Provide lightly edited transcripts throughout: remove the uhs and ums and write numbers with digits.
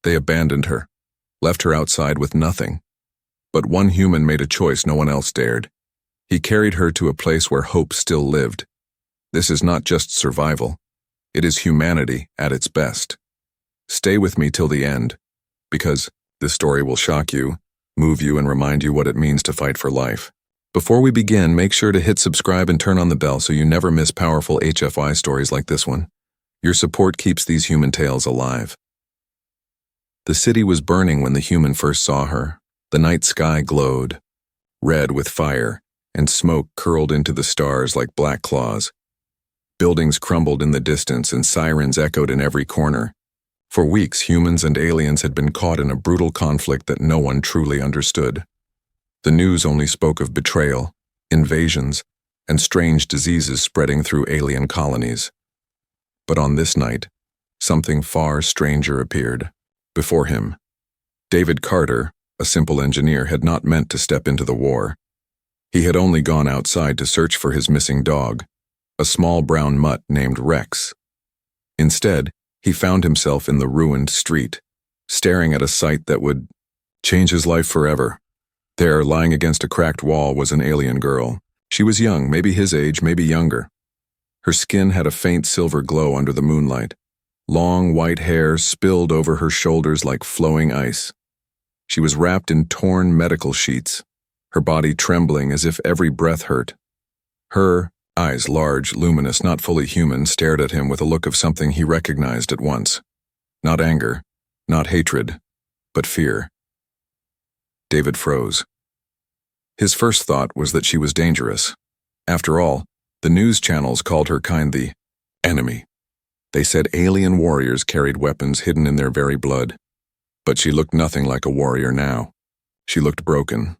They abandoned her, left her outside with nothing. But one human made a choice no one else dared. He carried her to a place where hope still lived. This is not just survival. It is humanity at its best. Stay with me till the end, because this story will shock you, move you, and remind you what it means to fight for life. Before we begin, make sure to hit subscribe and turn on the bell so you never miss powerful HFY stories like this one. Your support keeps these human tales alive. The city was burning when the human first saw her. The night sky glowed, red with fire, and smoke curled into the stars like black claws. Buildings crumbled in the distance and sirens echoed in every corner. For weeks, humans and aliens had been caught in a brutal conflict that no one truly understood. The news only spoke of betrayal, invasions, and strange diseases spreading through alien colonies. But on this night, something far stranger appeared. Before him, David Carter, a simple engineer, had not meant to step into the war. He had only gone outside to search for his missing dog, a small brown mutt named Rex. Instead, he found himself in the ruined street, staring at a sight that would change his life forever. There, lying against a cracked wall, was an alien girl. She was young, maybe his age, maybe younger. Her skin had a faint silver glow under the moonlight. Long white hair spilled over her shoulders like flowing ice. She was wrapped in torn medical sheets, her body trembling as if every breath hurt. Her eyes, large, luminous, not fully human, stared at him with a look of something he recognized at once. Not anger, not hatred, but fear. David froze. His first thought was that she was dangerous. After all, the news channels called her kind the enemy. They said alien warriors carried weapons hidden in their very blood. But she looked nothing like a warrior now. She looked broken.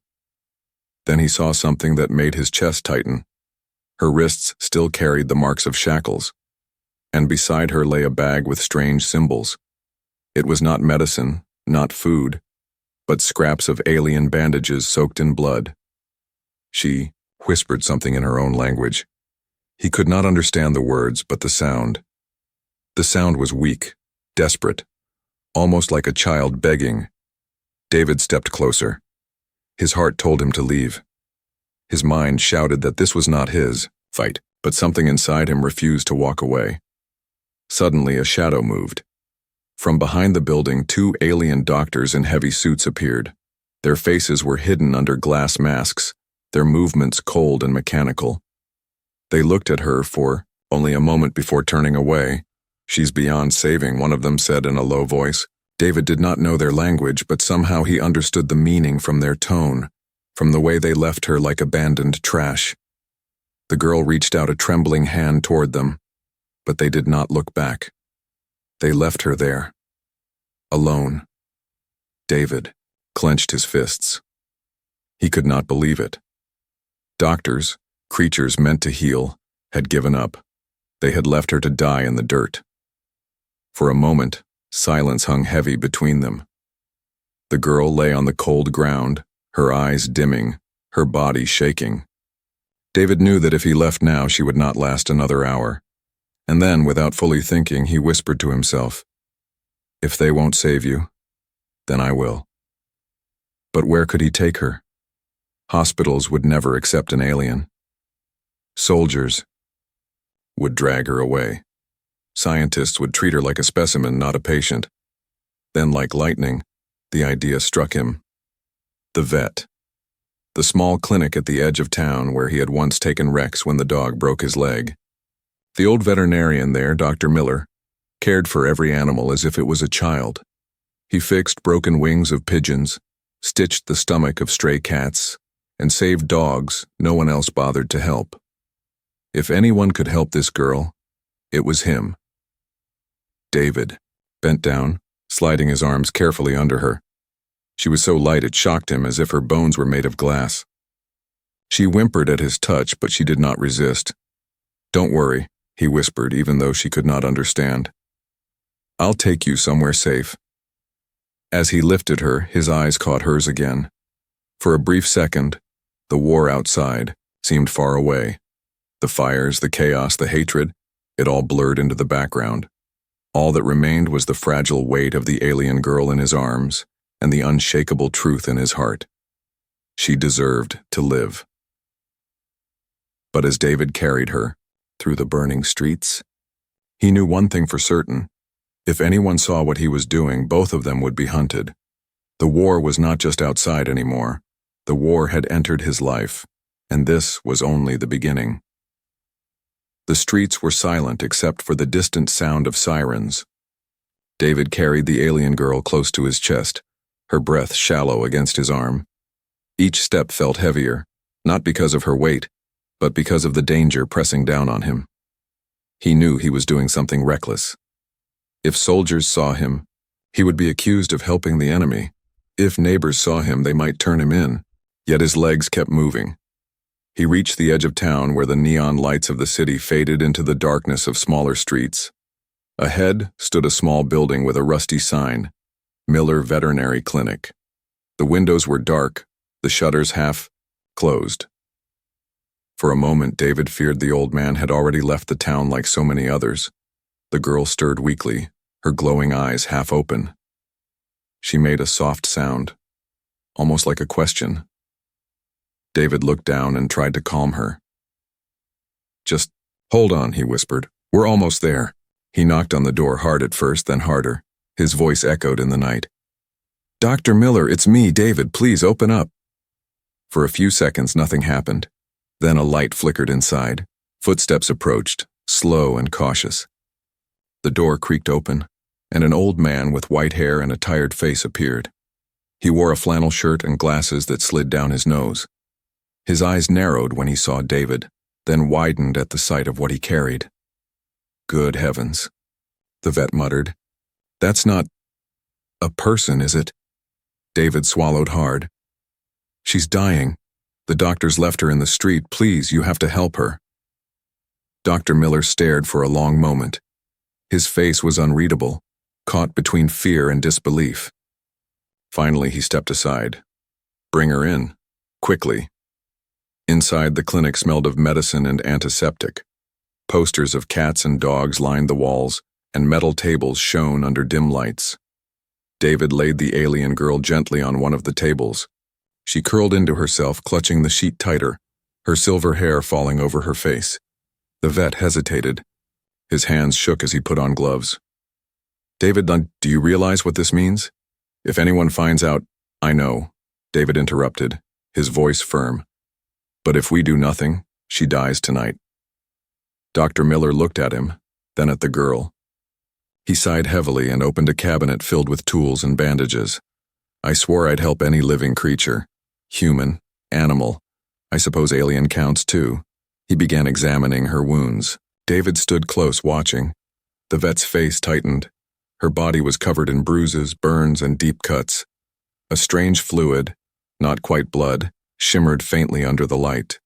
Then he saw something that made his chest tighten. Her wrists still carried the marks of shackles, and beside her lay a bag with strange symbols. It was not medicine, not food, but scraps of alien bandages soaked in blood. She whispered something in her own language. He could not understand the words, but the sound. The sound was weak, desperate, almost like a child begging. David stepped closer. His heart told him to leave. His mind shouted that this was not his fight, but something inside him refused to walk away. Suddenly, a shadow moved. From behind the building, two alien doctors in heavy suits appeared. Their faces were hidden under glass masks, their movements cold and mechanical. They looked at her for only a moment before turning away. "She's beyond saving," one of them said in a low voice. David did not know their language, but somehow he understood the meaning from their tone, from the way they left her like abandoned trash. The girl reached out a trembling hand toward them, but they did not look back. They left her there, alone. David clenched his fists. He could not believe it. Doctors, creatures meant to heal, had given up. They had left her to die in the dirt. For a moment, silence hung heavy between them. The girl lay on the cold ground, her eyes dimming, her body shaking. David knew that if he left now, she would not last another hour. And then, without fully thinking, he whispered to himself, "If they won't save you, then I will." But where could he take her? Hospitals would never accept an alien. Soldiers would drag her away. Scientists would treat her like a specimen, not a patient. Then, like lightning, the idea struck him. The vet. The small clinic at the edge of town where he had once taken Rex when the dog broke his leg. The old veterinarian there, Dr. Miller, cared for every animal as if it was a child. He fixed broken wings of pigeons, stitched the stomach of stray cats, and saved dogs no one else bothered to help. If anyone could help this girl, it was him. David bent down, sliding his arms carefully under her. She was so light it shocked him, as if her bones were made of glass. She whimpered at his touch, but she did not resist. "Don't worry," he whispered, even though she could not understand. "I'll take you somewhere safe." As he lifted her, his eyes caught hers again. For a brief second, the war outside seemed far away. The fires, the chaos, the hatred, it all blurred into the background. All that remained was the fragile weight of the alien girl in his arms and the unshakable truth in his heart. She deserved to live. But as David carried her through the burning streets, he knew one thing for certain. If anyone saw what he was doing, both of them would be hunted. The war was not just outside anymore. The war had entered his life, and this was only the beginning. The streets were silent except for the distant sound of sirens. David carried the alien girl close to his chest, her breath shallow against his arm. Each step felt heavier, not because of her weight, but because of the danger pressing down on him. He knew he was doing something reckless. If soldiers saw him, he would be accused of helping the enemy. If neighbors saw him, they might turn him in. Yet his legs kept moving. He reached the edge of town where the neon lights of the city faded into the darkness of smaller streets. Ahead stood a small building with a rusty sign, Miller Veterinary Clinic. The windows were dark, the shutters half closed. For a moment, David feared the old man had already left the town like so many others. The girl stirred weakly, her glowing eyes half open. She made a soft sound, almost like a question. David looked down and tried to calm her. "Just hold on," he whispered. "We're almost there." He knocked on the door hard at first, then harder. His voice echoed in the night. "Dr. Miller, it's me, David. Please open up." For a few seconds, nothing happened. Then a light flickered inside. Footsteps approached, slow and cautious. The door creaked open, and an old man with white hair and a tired face appeared. He wore a flannel shirt and glasses that slid down his nose. His eyes narrowed when he saw David, then widened at the sight of what he carried. "Good heavens," the vet muttered. "That's not a person, is it?" David swallowed hard. "She's dying. The doctors left her in the street. Please, you have to help her." Dr. Miller stared for a long moment. His face was unreadable, caught between fear and disbelief. Finally, he stepped aside. "Bring her in, quickly." Inside, the clinic smelled of medicine and antiseptic. Posters of cats and dogs lined the walls, and metal tables shone under dim lights. David laid the alien girl gently on one of the tables. She curled into herself, clutching the sheet tighter, her silver hair falling over her face. The vet hesitated. His hands shook as he put on gloves. "David, do you realize what this means? If anyone finds out—" "I know," David interrupted, his voice firm. "But if we do nothing, she dies tonight." Dr. Miller looked at him, then at the girl. He sighed heavily and opened a cabinet filled with tools and bandages. "I swore I'd help any living creature. Human, animal, I suppose alien counts too." He began examining her wounds. David stood close, watching. The vet's face tightened. Her body was covered in bruises, burns, and deep cuts. A strange fluid, not quite blood, shimmered faintly under the light.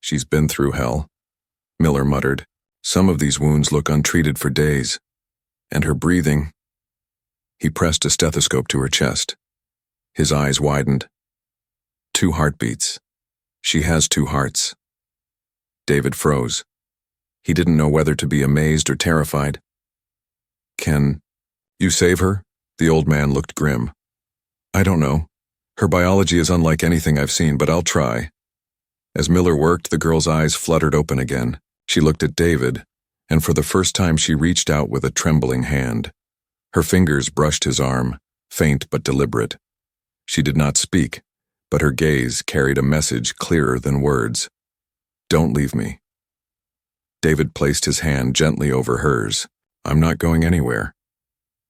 "She's been through hell," Miller muttered. "Some of these wounds look untreated for days. And her breathing—" He pressed a stethoscope to her chest. His eyes widened. "2 heartbeats. She has 2 hearts." David froze. He didn't know whether to be amazed or terrified. "Can you save her?" The old man looked grim. "I don't know. Her biology is unlike anything I've seen, but I'll try." As Miller worked, the girl's eyes fluttered open again. She looked at David, and for the first time she reached out with a trembling hand. Her fingers brushed his arm, faint but deliberate. She did not speak, but her gaze carried a message clearer than words. "Don't leave me." David placed his hand gently over hers. "I'm not going anywhere."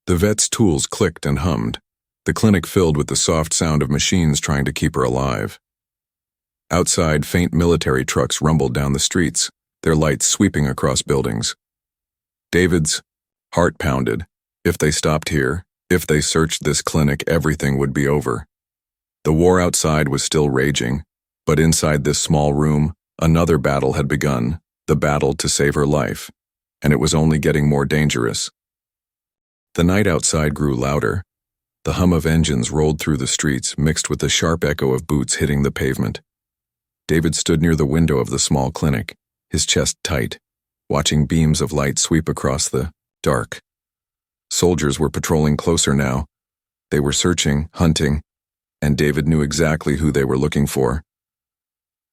The vet's tools clicked and hummed, the clinic filled with the soft sound of machines trying to keep her alive. Outside, faint military trucks rumbled down the streets, their lights sweeping across buildings. David's heart pounded. If they stopped here, if they searched this clinic, everything would be over. The war outside was still raging, but inside this small room, another battle had begun, the battle to save her life, and it was only getting more dangerous. The night outside grew louder. The hum of engines rolled through the streets, mixed with the sharp echo of boots hitting the pavement. David stood near the window of the small clinic, his chest tight, watching beams of light sweep across the dark. Soldiers were patrolling closer now. They were searching, hunting, and David knew exactly who they were looking for.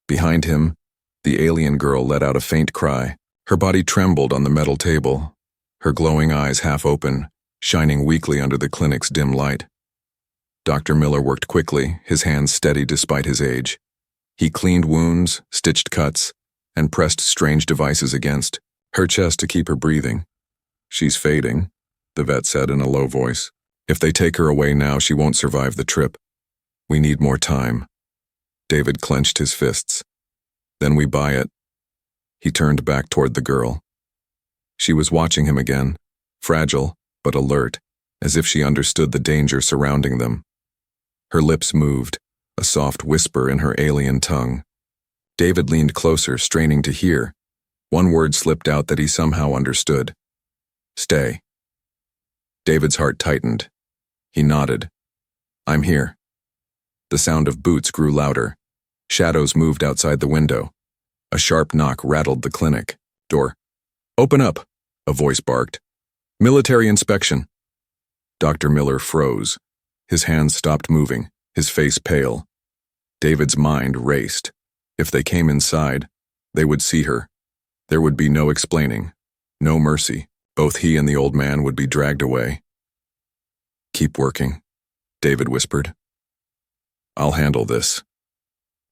Behind him, the alien girl let out a faint cry. Her body trembled on the metal table, her glowing eyes half open, shining weakly under the clinic's dim light. Dr. Miller worked quickly, his hands steady despite his age. He cleaned wounds, stitched cuts, and pressed strange devices against her chest to keep her breathing. "She's fading," the vet said in a low voice. "If they take her away now, she won't survive the trip. We need more time." David clenched his fists. "Then we buy it." He turned back toward the girl. She was watching him again, fragile but alert, as if she understood the danger surrounding them. Her lips moved, a soft whisper in her alien tongue. David leaned closer, straining to hear. One word slipped out that he somehow understood. "Stay." David's heart tightened. He nodded. "I'm here." The sound of boots grew louder. Shadows moved outside the window. A sharp knock rattled the clinic door. "Open up," a voice barked. "Military inspection." Dr. Miller froze. His hands stopped moving, his face pale. David's mind raced. If they came inside, they would see her. There would be no explaining, no mercy. Both he and the old man would be dragged away. "Keep working," David whispered. "I'll handle this."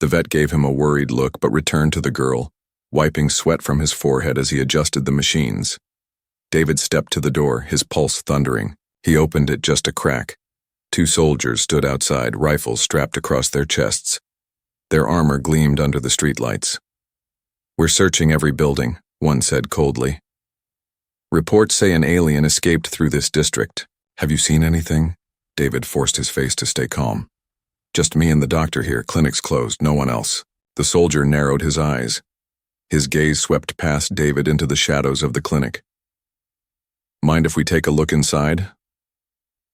The vet gave him a worried look but returned to the girl, wiping sweat from his forehead as he adjusted the machines. David stepped to the door, his pulse thundering. He opened it just a crack. 2 soldiers stood outside, rifles strapped across their chests. Their armor gleamed under the streetlights. "We're searching every building," one said coldly. "Reports say an alien escaped through this district. Have you seen anything?" David forced his face to stay calm. "Just me and the doctor here, clinic's closed, no one else." The soldier narrowed his eyes. His gaze swept past David into the shadows of the clinic. "Mind if we take a look inside?"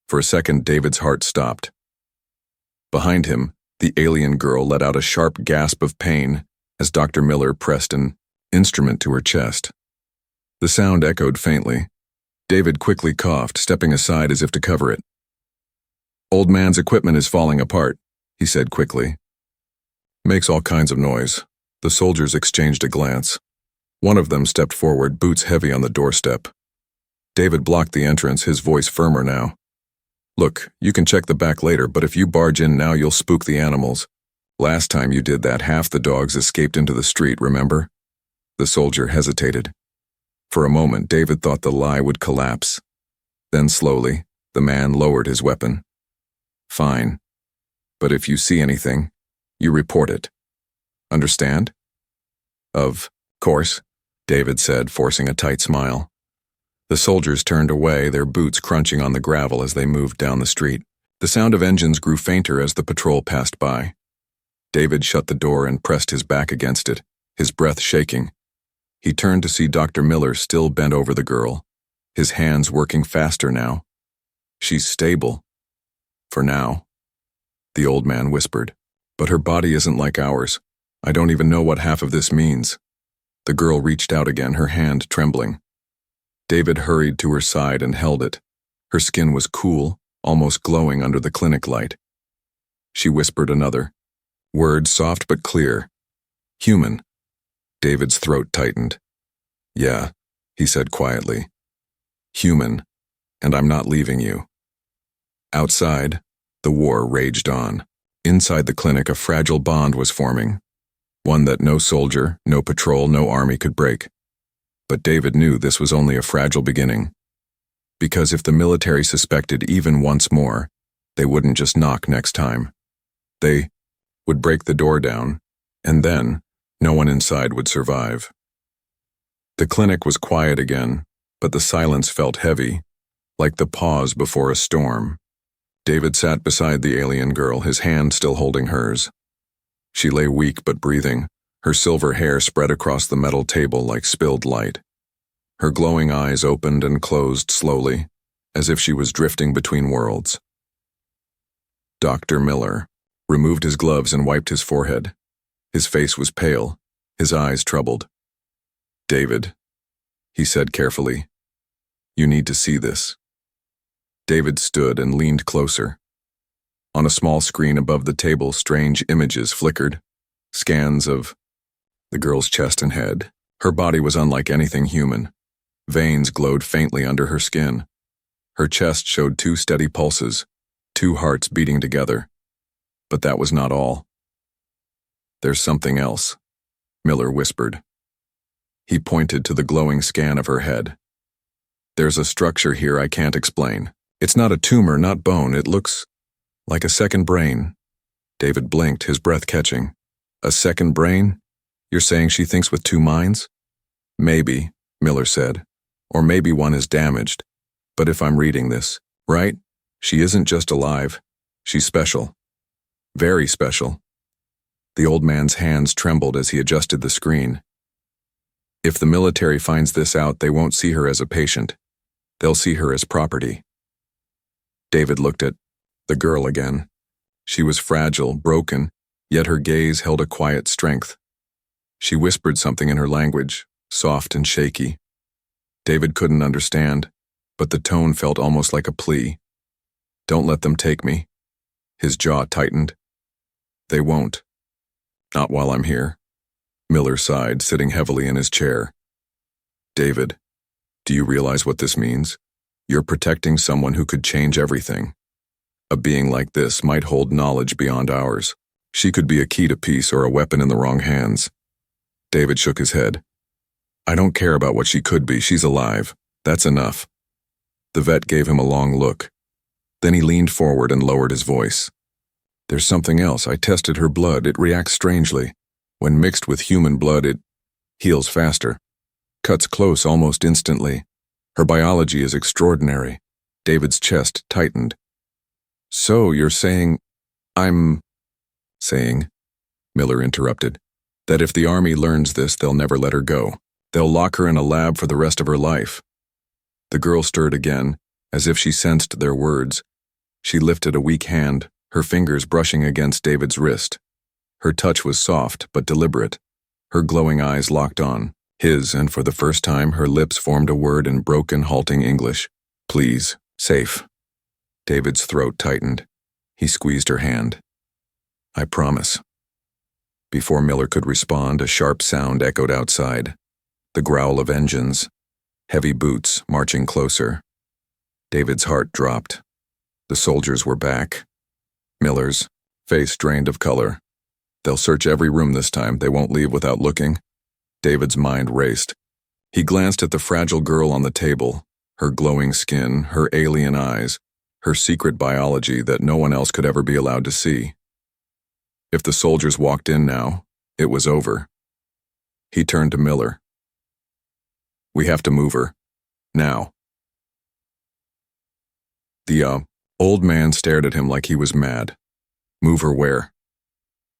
For a second, David's heart stopped. Behind him, the alien girl let out a sharp gasp of pain as Dr. Miller pressed an instrument to her chest. The sound echoed faintly. David quickly coughed, stepping aside as if to cover it. "Old man's equipment is falling apart," he said quickly. "Makes all kinds of noise." The soldiers exchanged a glance. One of them stepped forward, boots heavy on the doorstep. David blocked the entrance, his voice firmer now. "Look, you can check the back later, but if you barge in now, you'll spook the animals. Last time you did that, half the dogs escaped into the street, remember?" The soldier hesitated. For a moment, David thought the lie would collapse. Then slowly, the man lowered his weapon. "Fine. But if you see anything, you report it. Understand?" "Of course," David said, forcing a tight smile. The soldiers turned away, their boots crunching on the gravel as they moved down the street. The sound of engines grew fainter as the patrol passed by. David shut the door and pressed his back against it, his breath shaking. He turned to see Dr. Miller still bent over the girl, his hands working faster now. "She's stable. For now," the old man whispered. "But her body isn't like ours. I don't even know what half of this means." The girl reached out again, her hand trembling. David hurried to her side and held it. Her skin was cool, almost glowing under the clinic light. She whispered another word, soft but clear. "Human." David's throat tightened. "Yeah," he said quietly. "Human, and I'm not leaving you." Outside, the war raged on. Inside the clinic, a fragile bond was forming, one that no soldier, no patrol, no army could break. But David knew this was only a fragile beginning. Because if the military suspected even once more, they wouldn't just knock next time. They would break the door down, and then no one inside would survive. The clinic was quiet again, but the silence felt heavy, like the pause before a storm. David sat beside the alien girl, his hand still holding hers. She lay weak but breathing, her silver hair spread across the metal table like spilled light. Her glowing eyes opened and closed slowly, as if she was drifting between worlds. Dr. Miller removed his gloves and wiped his forehead. His face was pale, his eyes troubled. "David," he said carefully, "you need to see this." David stood and leaned closer. On a small screen above the table, strange images flickered. Scans of the girl's chest and head. Her body was unlike anything human. Veins glowed faintly under her skin. Her chest showed 2 steady pulses, 2 hearts beating together. But that was not all. "There's something else," Miller whispered. He pointed to the glowing scan of her head. "There's a structure here I can't explain. It's not a tumor, not bone. It looks like a second brain." David blinked, his breath catching. "A second brain? You're saying she thinks with 2 minds?" "Maybe," Miller said. "Or maybe one is damaged. But if I'm reading this right, she isn't just alive. She's special. Very special." The old man's hands trembled as he adjusted the screen. "If the military finds this out, they won't see her as a patient. They'll see her as property." David looked at the girl again. She was fragile, broken, yet her gaze held a quiet strength. She whispered something in her language, soft and shaky. David couldn't understand, but the tone felt almost like a plea. "Don't let them take me." His jaw tightened. "They won't. Not while I'm here." Miller sighed, sitting heavily in his chair. "David, do you realize what this means? You're protecting someone who could change everything. A being like this might hold knowledge beyond ours. She could be a key to peace or a weapon in the wrong hands." David shook his head. "I don't care about what she could be. She's alive. That's enough." The vet gave him a long look. Then he leaned forward and lowered his voice. "There's something else. I tested her blood. It reacts strangely. When mixed with human blood, it heals faster. Cuts close almost instantly. Her biology is extraordinary." David's chest tightened. "So you're saying—" "I'm saying," Miller interrupted, "that if the Army learns this, they'll never let her go. They'll lock her in a lab for the rest of her life." The girl stirred again, as if she sensed their words. She lifted a weak hand, her fingers brushing against David's wrist. Her touch was soft but deliberate. Her glowing eyes locked on his, and for the first time her lips formed a word in broken, halting English. "Please, safe." David's throat tightened. He squeezed her hand. "I promise." Before Miller could respond, a sharp sound echoed outside. The growl of engines. Heavy boots marching closer. David's heart dropped. The soldiers were back. Miller's face drained of color. "They'll search every room this time. They won't leave without looking." David's mind raced. He glanced at the fragile girl on the table, her glowing skin, her alien eyes, her secret biology that no one else could ever be allowed to see. If the soldiers walked in now, it was over. He turned to Miller. "We have to move her. Now." The old man stared at him like he was mad. "Move her where?"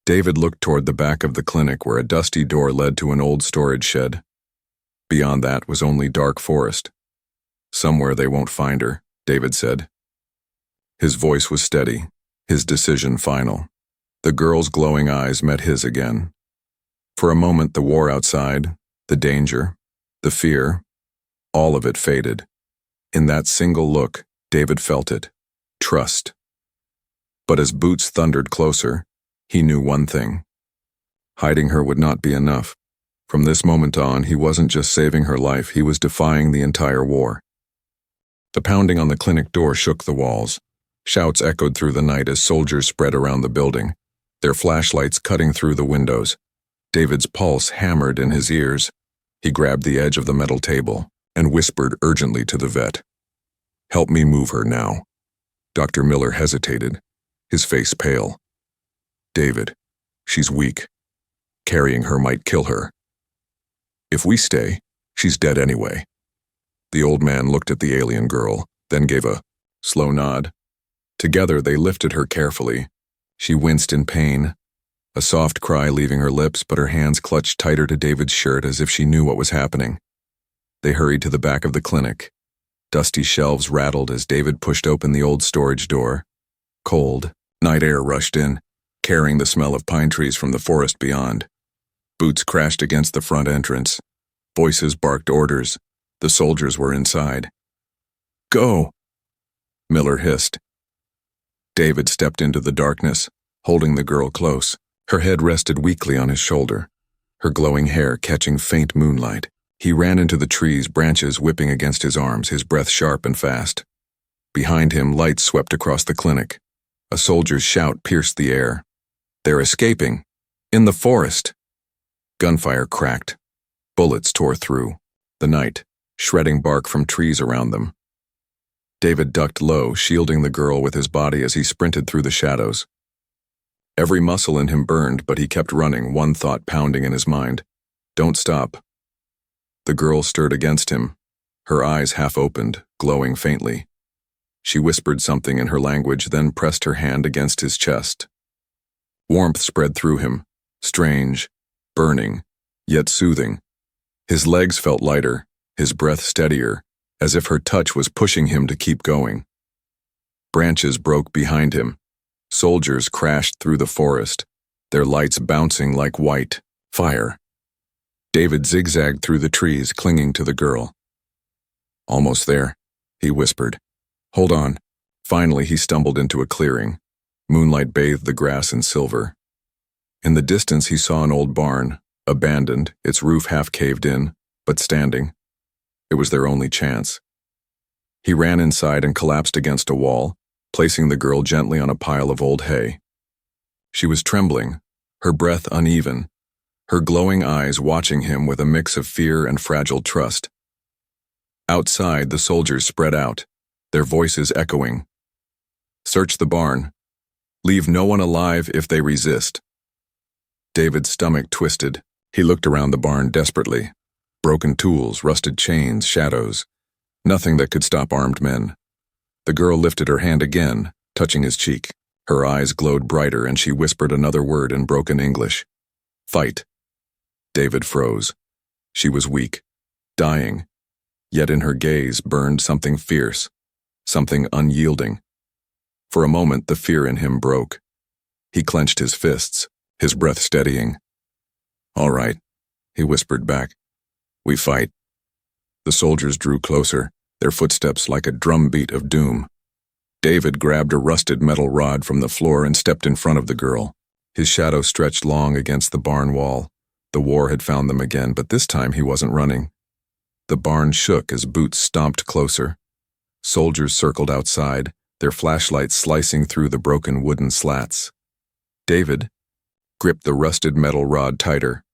David looked toward the back of the clinic where a dusty door led to an old storage shed. Beyond that was only dark forest. "Somewhere they won't find her," David said. His voice was steady, his decision final. The girl's glowing eyes met his again. For a moment the war outside, the danger, the fear, all of it faded. In that single look, David felt it. Trust. But as boots thundered closer, he knew one thing. Hiding her would not be enough. From this moment on, he wasn't just saving her life, he was defying the entire war. The pounding on the clinic door shook the walls. Shouts echoed through the night as soldiers spread around the building, their flashlights cutting through the windows. David's pulse hammered in his ears. He grabbed the edge of the metal table and whispered urgently to the vet. "Help me move her now." Dr. Miller hesitated, his face pale. "David, she's weak. Carrying her might kill her. If we stay, she's dead anyway." The old man looked at the alien girl, then gave a slow nod. Together they lifted her carefully. She winced in pain, a soft cry leaving her lips, but her hands clutched tighter to David's shirt as if she knew what was happening. They hurried to the back of the clinic. Dusty shelves rattled as David pushed open the old storage door. Cold, night air rushed in, carrying the smell of pine trees from the forest beyond. Boots crashed against the front entrance. Voices barked orders. The soldiers were inside. "Go!" Miller hissed. David stepped into the darkness, holding the girl close. Her head rested weakly on his shoulder, her glowing hair catching faint moonlight. He ran into the trees, branches whipping against his arms, his breath sharp and fast. Behind him, lights swept across the clinic. A soldier's shout pierced the air. "They're escaping! In the forest!" Gunfire cracked. Bullets tore through the night, shredding bark from trees around them. David ducked low, shielding the girl with his body as he sprinted through the shadows. Every muscle in him burned, but he kept running, one thought pounding in his mind. Don't stop. The girl stirred against him, her eyes half opened, glowing faintly. She whispered something in her language, then pressed her hand against his chest. Warmth spread through him, strange, burning, yet soothing. His legs felt lighter, his breath steadier, as if her touch was pushing him to keep going. Branches broke behind him. Soldiers crashed through the forest, their lights bouncing like white fire. David zigzagged through the trees, clinging to the girl. "Almost there," he whispered. "Hold on." Finally, he stumbled into a clearing. Moonlight bathed the grass in silver. In the distance, he saw an old barn, abandoned, its roof half caved in, but standing. It was their only chance. He ran inside and collapsed against a wall, placing the girl gently on a pile of old hay. She was trembling, her breath uneven, her glowing eyes watching him with a mix of fear and fragile trust. Outside, the soldiers spread out, their voices echoing. "Search the barn. Leave no one alive if they resist." David's stomach twisted. He looked around the barn desperately. Broken tools, rusted chains, shadows. Nothing that could stop armed men. The girl lifted her hand again, touching his cheek. Her eyes glowed brighter, and she whispered another word in broken English. "Fight." David froze. She was weak, dying, yet in her gaze burned something fierce, something unyielding. For a moment, the fear in him broke. He clenched his fists, his breath steadying. "All right," he whispered back. "We fight." The soldiers drew closer, their footsteps like a drumbeat of doom. David grabbed a rusted metal rod from the floor and stepped in front of the girl. His shadow stretched long against the barn wall. The war had found them again, but this time he wasn't running. The barn shook as boots stomped closer. Soldiers circled outside, their flashlights slicing through the broken wooden slats. David gripped the rusted metal rod tighter.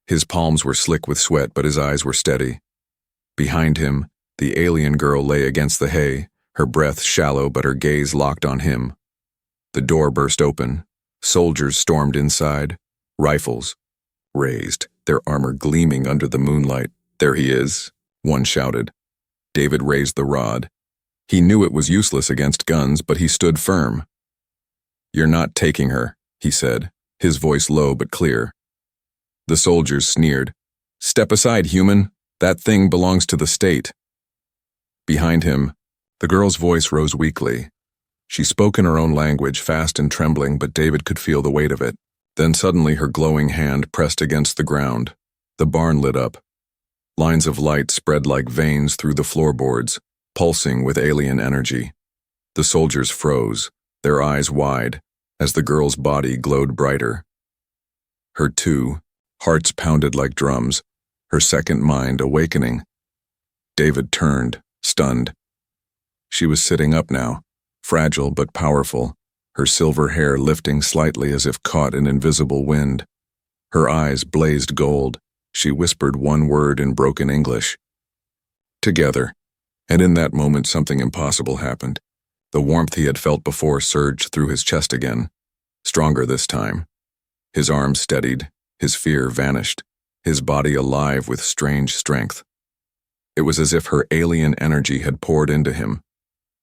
His palms were slick with sweat, but his eyes were steady. Behind him, the alien girl lay against the hay, her breath shallow but her gaze locked on him. The door burst open. Soldiers stormed inside, rifles raised, their armor gleaming under the moonlight. "There he is," one shouted. David raised the rod. He knew it was useless against guns, but he stood firm. "You're not taking her," he said, his voice low but clear. The soldiers sneered. "Step aside, human. That thing belongs to the state." Behind him, the girl's voice rose weakly. She spoke in her own language, fast and trembling, but David could feel the weight of it. Then suddenly her glowing hand pressed against the ground. The barn lit up. Lines of light spread like veins through the floorboards, pulsing with alien energy. The soldiers froze, their eyes wide, as the girl's body glowed brighter. Her too, hearts pounded like drums, her second mind awakening. David turned, stunned. She was sitting up now, fragile but powerful, her silver hair lifting slightly as if caught in invisible wind. Her eyes blazed gold. She whispered one word in broken English. "Together." And in that moment something impossible happened. The warmth he had felt before surged through his chest again, stronger this time. His arms steadied, his fear vanished, his body alive with strange strength. It was as if her alien energy had poured into him,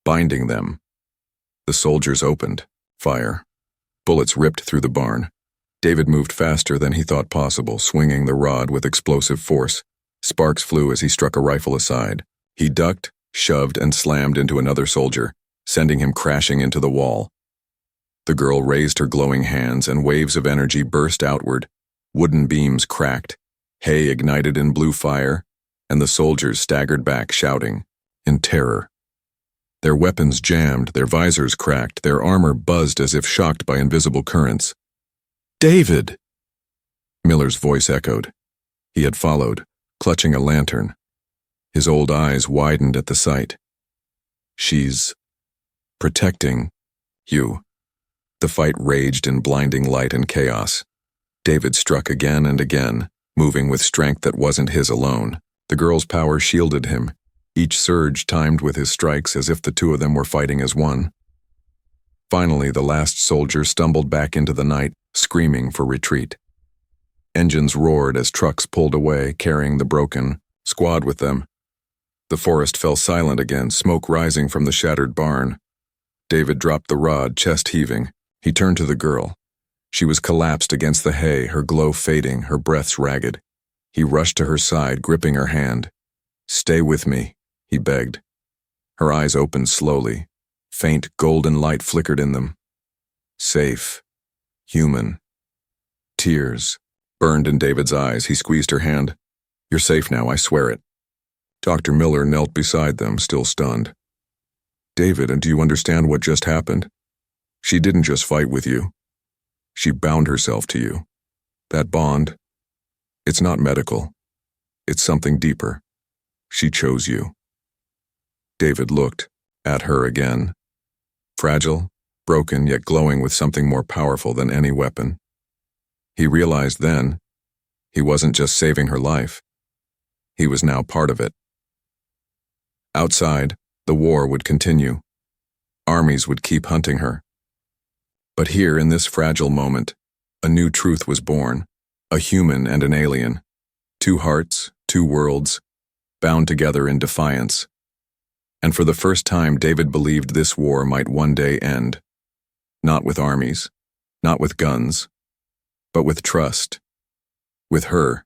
binding them. The soldiers opened fire. Bullets ripped through the barn. David moved faster than he thought possible, swinging the rod with explosive force. Sparks flew as he struck a rifle aside. He ducked, shoved, and slammed into another soldier, sending him crashing into the wall. The girl raised her glowing hands, and waves of energy burst outward. Wooden beams cracked, hay ignited in blue fire, and the soldiers staggered back, shouting, in terror. Their weapons jammed, their visors cracked, their armor buzzed as if shocked by invisible currents. "David!" Miller's voice echoed. He had followed, clutching a lantern. His old eyes widened at the sight. "She's protecting you." The fight raged in blinding light and chaos. David struck again and again, moving with strength that wasn't his alone. The girl's power shielded him, each surge timed with his strikes as if the two of them were fighting as one. Finally, the last soldier stumbled back into the night, screaming for retreat. Engines roared as trucks pulled away, carrying the broken squad with them. The forest fell silent again, smoke rising from the shattered barn. David dropped the rod, chest heaving. He turned to the girl. She was collapsed against the hay, her glow fading, her breaths ragged. He rushed to her side, gripping her hand. "Stay with me," he begged. Her eyes opened slowly. Faint golden light flickered in them. Safe. Human. Tears burned in David's eyes. He squeezed her hand. "You're safe now, I swear it." Dr. Miller knelt beside them, still stunned. "David, and do you understand what just happened? She didn't just fight with you. She bound herself to you. That bond, it's not medical. It's something deeper. She chose you." David looked at her again. Fragile, broken, yet glowing with something more powerful than any weapon. He realized then, he wasn't just saving her life. He was now part of it. Outside, the war would continue. Armies would keep hunting her. But here, in this fragile moment, a new truth was born. A human and an alien. Two hearts, two worlds, bound together in defiance. And for the first time, David believed this war might one day end. Not with armies, not with guns, but with trust. With her.